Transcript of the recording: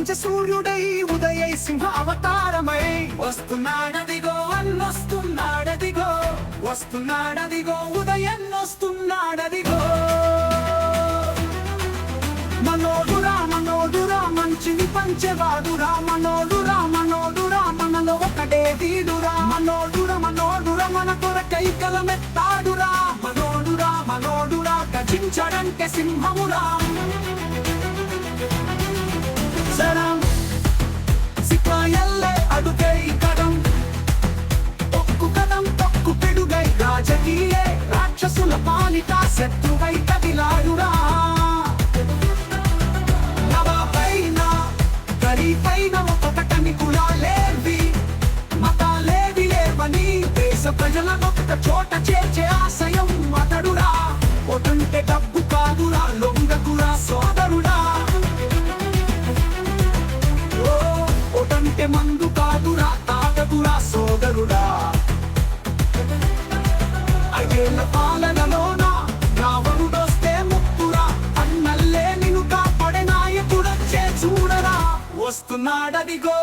ఉదయించే సూర్యుడై ఉదయై సింహ అవతారమై వస్తున్నాడదిగో అన్నొస్తున్నాడదిగో వస్తున్నాడదిగో ఉదయన్నొస్తున్నాడదిగో మనోడురా మనోడురా మంచిని పంచెవాడురా మనోడురా మనోడురా మనలో ఒకటే వీడురా మనోడురా మనోడురా మన కొరకై కలమెత్తాడురా మనోడురా మనోడురా గర్జించడంకే సింహమురా జనం సిపాయల్లే అడుగై కదం తొక్కు పిడుగై రాజకీయే రాక్షసుల పాలిట శత్రువై కదిలాడురా నవాబైన గరీబైన ఒకటని కులాలేవి మతాలేవి లేవని దేశ ప్రజలనొక్క చోట చేర్చే ఆశయం అతడురా ఒటుంటే డబ్బు కాదురా లొంగకురా సోదరుడా ఒటంటే మందు కాదురా తాగకురా సోదరుడా ఐదేళ్ల పాలనలోన రావణుడొస్తే ముప్పురా అన్నల్లే నిన్ను కాపాడే నాయకుడొచ్చే చూడరా వస్తున్నాడదిగో